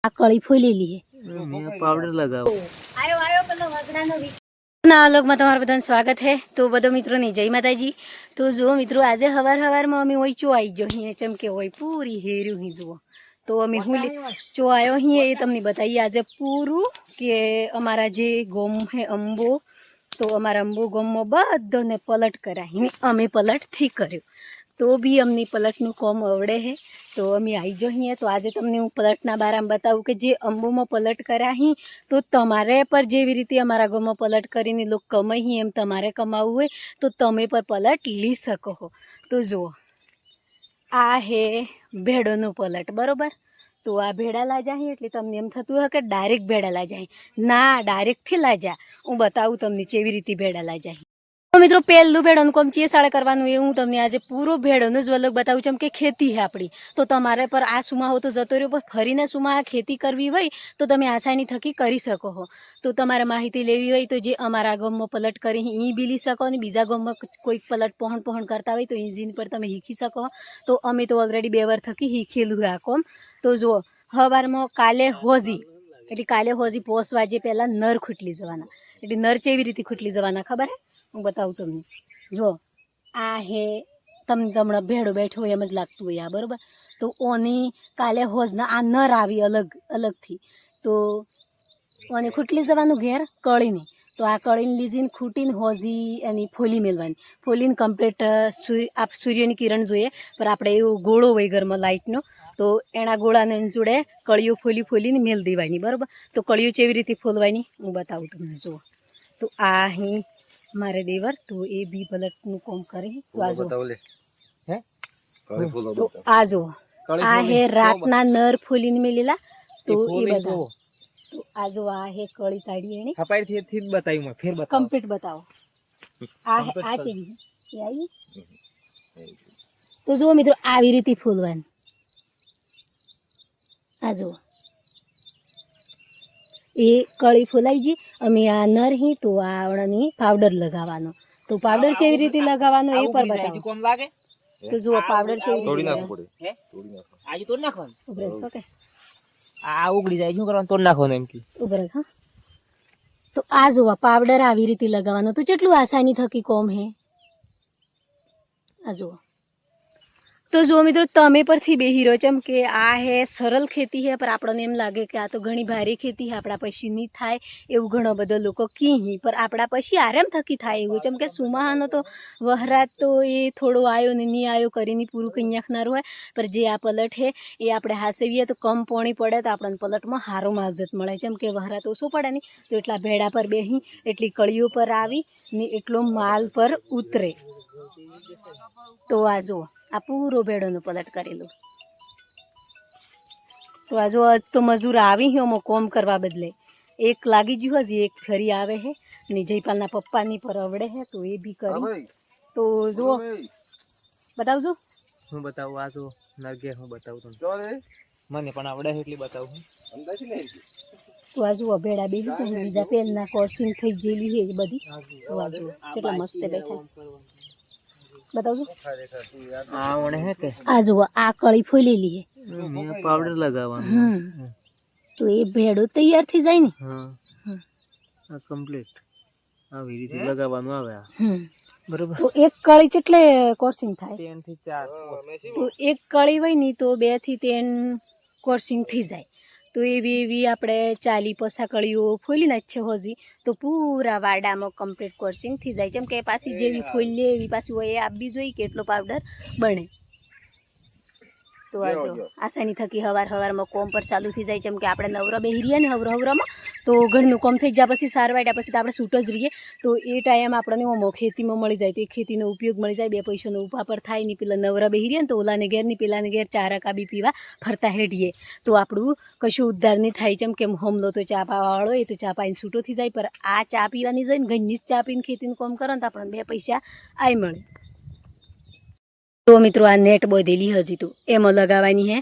આ કળી ફોલેલી હે પાવડર લગાવો આયો પેલો વગડાનો ના લોકમાં તમારું બધાનું સ્વાગત છે. તો બધો મિત્રોની જય માતાજી. તો જુઓ મિત્રો, આજે હવારમાં અમે હોય ચો આવી જો અહીંયા ચમકે હોય પૂરી હેર્યું હી જુઓ. તો અમે હું ચો આવ્યો અહીં એ તમને બતાવીએ આજે પૂરું કે અમારા જે ગોમ હે અંબો, તો અમારા અંબો ગોમમાં બધાને પલટ કરાવીને અમે પલટથી કર્યો. તો બી અમને પલટનું કોમ આવડે છે. તો અમે આવી જો અહીંયા. તો આજે તમને હું પલટના બારામાં બતાવું કે જે અંબોમાં પલટ કરાવી તો તમારે પર જેવી રીતે અમારા ગામમાં પલટ કરીને લોકો કમાઈ એમ તમારે કમાવું હોય તો તમે પર પલટ લઈ શકો છો. તો જુઓ, આ હે ભેડોનું પલટ, બરાબર. તો આ ભેડા લાજા એટલે તમને એમ થતું હોય કે ડાયરેક્ટ ભેડા લાજા. ના, ડાયરેક્ટથી લાજા. હું બતાવું તમને કેવી રીતે ભેડા લાજા. તો મિત્રો, પહેલું ભેડોનું કામ ચીએ સાળે કરવાનું એ હું તમને આજે પૂરો ભેડોનો જ વલગ બતાવું છું કે ખેતી છે આપણી. તો તમારે પર આ સુમાહો તો જતો રહ્યો, પણ ફરીને સુમા ખેતી કરવી હોય તો તમે આસાની થકી કરી શકો છો. તો તમારે માહિતી લેવી હોય તો જે અમારા ગામમાં પલટ કરી એ બી લઈ શકો, અને બીજા ગામમાં કોઈક પલટ પહોણ કરતા હોય તો ઇઝીન પર તમે શીખી શકો. તો અમે તો ઓલરેડી 2 વાર થકી શીખેલું છે આ કોમ. તો જુઓ, સવારમાં કાલે હોજી એટલે કાલે હોજી 5 વાગે પહેલાં નર ખૂટલી જવાના. એટલે નર કેવી રીતે ખૂટલી જવાના ખબર હે? હું બતાવું તમને. જો આ હે તમને ભેડો બેઠો હોય એમ જ લાગતું હોય આ, બરાબર. તો ઓની કાલે હોજના આ નર આવી અલગથી. તો ઓને ખૂટલી જવાનું ઘેર કળીને. તો આ કળીને લીજીને ખૂટીને હોજી એની ફોલી મેળવાની. ફોલીને કમ્પ્લીટ સૂર્યની કિરણ જોઈએ, પણ આપણે એવો ગોળો હોય ઘરમાં લાઇટનો, તો એના ગોળાને જોડે કળીઓ ફોલીને મેળ દેવાની, બરાબર. તો કળીઓ કેવી રીતે ફોલવાની હું બતાવું તમને. જુઓ, તો આ અહીં મારે દેવર તો એ બી પલટનું કામ કરે. તો આ જો, તો આ જો આ હે રાતના નર ફોલીને મેલેલા. તો એ બધા તો આ જો આ હે કળી કાઢી એની હપાઈથી બતાવી માં ફેર બતાવો, કમ્પ્લીટ બતાવો. આ ચેવી એ આવી. તો જુઓ મિત્રો, આવી રીતે ફોલવાની. આ જુઓ, એ કળી ફોલાઈ ગઈ. અમે આ નર હી તો આવડાની પાવડર લગાવવાનો. તો પાવડર કેવી રીતે લગાવવાનો એ પર બતાવો. તો જુઓ, પાવડર કેવી રીતે આજે તોડ નાખવાનું. ઉભરે ઓકે, આ ઉગડી જાય શું કરવાનું? તોડ નાખવાનું એમ કે ઉભરે. હા, તો આ જુઓ, પાવડર આવી રીતે લગાવવાનો. તો કેટલું આસાની થકી કોમ હે. આ જુઓ. તો જુઓ મિત્રો, તમે પરથી બે હીરો ચમ કે આ હે સરળ ખેતી હે, પણ આપણને એમ લાગે કે આ તો ઘણી ભારે ખેતી હે, આપણા પછી નહીં થાય એવું ઘણા બધા લોકો કહી. પણ આપણા પછી આરામ થકી થાય એવું. ચમ કે સુમાહાનો તો વહરાત તો એ થોડો આવ્યો ને નહીં આવ્યો કરીને પૂરું કંઈ નાખનારું હોય. પણ જે આ પલટ હે એ આપણે હાસવીએ તો કમ પોણી પડે તો આપણને પલટમાં સારો માવજત મળે. જેમ કે વહરાત ઓછું પડે ને તો એટલા ભેડા પર બેસી એટલી કળીઓ પર આવી ને એટલો માલ પર ઉતરે. તો આ જુઓ, આ પૂરો ભેડોનું પલટ કરેલું. તો આ જો તો મજૂર આવી એમાં કોમ કરવા બદલે એક લાગી ગયું હજી એક ફરી આવે છે. ને જયપાલના પપ્પાની પર આવડે છે તો એ બી કરી. તો જુઓ, બતાવજો. હું બતાવું. આ જો નરગે હું બતાવું તમને. મને પણ આવડે છે એટલે બતાવું. તો આ જુઓ, ભેડા બીજું તો બીજા પેલના કોર્સિંગ થઈ ગયેલી છે બધી. તો આ જુઓ કેટલા મસ્ત બેઠા. બતાવજો. આ જુઓ, આ કળી ફોલેલી છે. પાવડર લગાવવાનું. તો એ ભેડો તૈયાર થઈ જાય ને. આ કમ્પ્લીટ આવી રીતે લગાવવાનું આવે. બરોબર. તો એક કળી કેટલે કોર્સિંગ થાય? 3 થી 4. તો એક કળી હોય ને તો 2 થી 3 કોર્સિંગ થઈ જાય. તો એવી આપણે 40-50 કળીઓ ફોલી નાખીએ હોજી તો પૂરા વાડામાં કમ્પ્લીટ કોર્સિંગ થઈ જાય. જેમ કે પાછી જેવી ફોલી એવી પાછી હોય એ આપવી જોઈએ કે એટલો પાવડર બને. તો આ જો આસાની થકી હવારમાં કોમ પર ચાલુ થઈ જાય. જેમ કે આપણે નવરા બેહી રહીએ ને હવરામાં તો ઘરનું કોમ થઈ જાય. પછી સાર વાટ્યા પછી તો આપણે છૂટ જ રહીએ. તો એ ટાઈમ આપણને ખેતીમાં મળી જાય. તો એ ખેતીનો ઉપયોગ મળી જાય. 2 પૈસાનો ઉભા પર થાય ને પેલા નવરા બેહી રહીએ ને તો ઓલાને ઘેર ને પેલાને ઘેર ચારા કાબી પીવા ફરતા હેડીએ. તો આપણું કશું ઉદ્ધાર નહીં થાય. જેમ કે હમલો તો ચા પાવાવાળો એ તો ચા પાઈને છૂટો થઈ જાય. પણ આ ચા પીવાની જોઈને ઘરની જ ચા પીને ખેતીનું કામ કરો ને તો આપણને 2 પૈસા આઈ મળે. તો મિત્રો, આ નેટ બોધેલી હજી તો એમાં લગાવવાની હે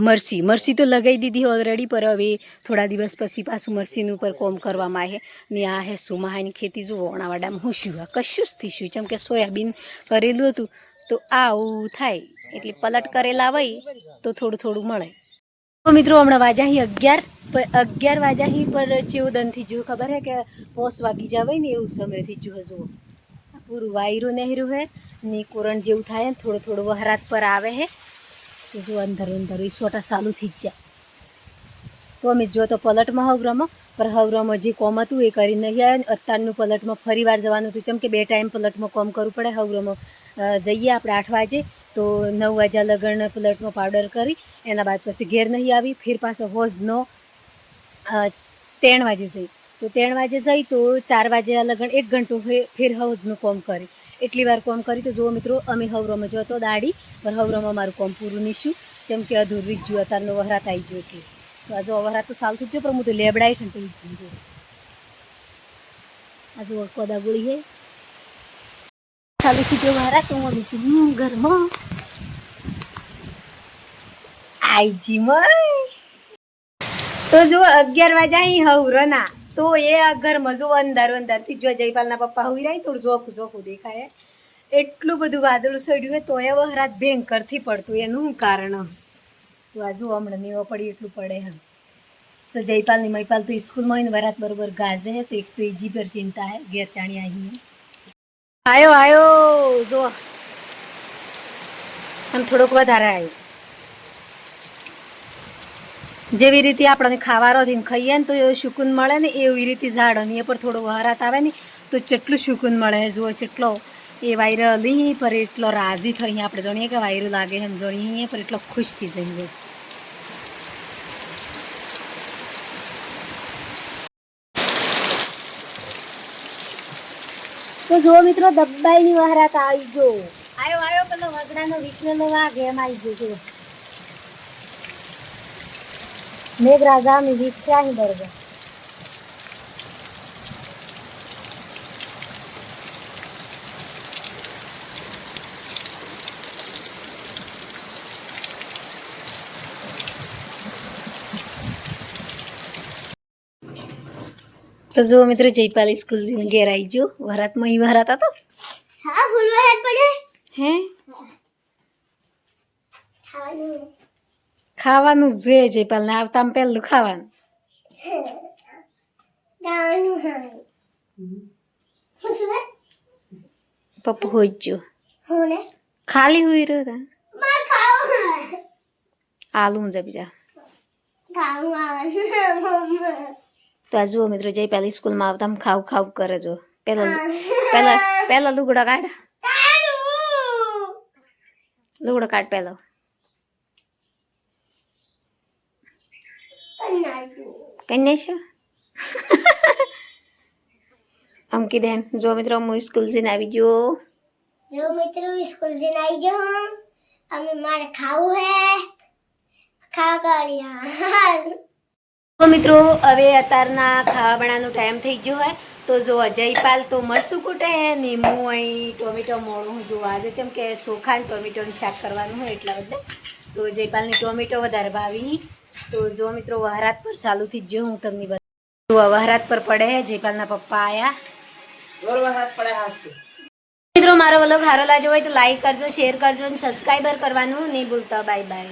મરસી તો લગાવી દીધી ઓલરેડી. પર હવે થોડા દિવસ પછી પાછું મરસીનું ઉપર કોમ કરવામાં આવે. ને આ હે સુમાહાની ખેતી. જુઓ, ઓણાવાડામાં હું શું કશું જ થઈશું. જેમ કે સોયાબીન કરેલું હતું તો આવું થાય. એટલે પલટ કરેલા હોય તો થોડું મળે. તો મિત્રો હમણાં વાજા હી 11 વાજા હી પર ચેવદનથી જો ખબર હે કે પોસ વાગી જાવે ને એવું સમયથી જો હજુ પૂરું વાયરું નહેરું હે ને કોરણ જેવું થાય ને થોડું થોડું વહરાત પર આવે હે તો જો અંદર અંદર એ સોટા ચાલુ થઈ જ જાય તો અમે જો તો પલટમાં હવરામાં પર હવરામાં જે કોમ હતું એ કરી નહીં આવ્યા ને અત્યારનું પલટમાં ફરી વાર જવાનું હતું ચમ કે 2 ટાઈમ પલટમાં કોમ કરવું પડે હવરામાં જઈએ આપણે 8 વાગે તો 9 વાગ્યા લગન પલટમાં પાવડર કરી એના બાદ પછી ઘેર નહીં આવી ફિર પાછો હોજનો 3 વાગે જઈ તો 3 વાગે જઈ તો 4 વાગે લગન 1 ઘંટો ફિર હવજનું કોમ કરી એટલી વાર કોમ કરી તો જુઓ મિત્રો અમે હવરામાં જો તો દાડી પણ હવરામાં મારું કોમ પૂરું નીશું જેમ કે અધૂરી જ જો અત્યારનો વહરાત આવી ગયો એટલે તો આ જો વહરાત તો સાલ થઈ ગયો પણ હું તો લેબડાઈ ઠંડી જ આ જો કોદા ગોળી હે ચાલુ થઈ ગયો વહરાત તો હું બીજું ઘરમાં આઈજી મય તો જો 11 વાગ્યા હવરના તો એ ઘર મજો અંદરથી જો જયપાલના પપ્પા હોઈ રહ્યા થોડું જોખું દેખાય એટલું બધું વાદળું સડ્યું હોય તો એ વહરાત ભયંકરથી પડતું એનું શું કારણ તો આ જો હમણાં નેવો પડી એટલું પડે હમ તો જયપાલની મયપાલ તો સ્કૂલમાં હોય ને વરાત બરોબર ગાજે હે તો એક તો એજી પર ચિંતા હે ઘેર ચાણી આવી આયો જો આમ થોડોક વધારે આવ્યો જેવી રીતે આપણને ખાવારોથી ખાઈએ ને તો એવું સુકૂન મળે ને એવી રીતે ઝાડોની એ પર થોડો વહરાત આવે ને તો કેટલું સુકૂન મળે જુઓ કેટલો એ વાયરો લી પર એટલો રાજી થઈ આપણે જાણીએ કે વાયરો લાગે એમ જાણીએ પર એટલો ખુશ થઈ જઈએ તો જો મિત્રો દબ્બાઈની વહરાત આવી જો આયો પેલો વગડાનો વિકરેલો વાઘ એમ આવી ગયો મેઘરાજા में विख्या ही बरबर तो जो मित्र जयपाल स्कूल से घेर आई जो वरात में ही वरात तो हाँ फुल वरात पड़े हैं ખાવાનું જોઈએ જયપાલ ને આવતા પહેલું ખાવાનું પપ્પુ હોઈ ગયો ખાલી હોઈ રહ્યો તા આલું જ બીજા તો આ જુઓ મિત્રો જયપાલ સ્કૂલમાં આવતા ખાવ કરે જો પેલા લુગડા કાઢ પેલો કન્યા છો અમકી દેન જો મિત્રો હું સ્કૂલ થી આવી ગયો जो मित्रों स्कूल से आई जो हमें मार खाऊ है खा कर તો મિત્રો હવે અત્યારના ખાવા બનાવવાનો ટાઈમ થઈ ગયો હોય તો જો જયપાલ તો મરસું કૂટે ને હું અહીં ટોમેટો મોળું જો આજે જેમ કે ચોખા ને ટોમેટોનું શાક કરવાનું હોય એટલા બધા તો જયપાલની ટોમેટો વધારે ભાવી તો જો મિત્રો વહરાત પર ચાલુ થઈ ગયો હું તમને બતાવું વહરાત પર પડે જયપાલના પપ્પા આયા મિત્રો મારો વ્લોગ સારો લાગ્યો હોય તો લાઈક કરજો શેર કરજો અને સબસ્ક્રાઈબર કરવાનું નહીં ભૂલતા બાય બાય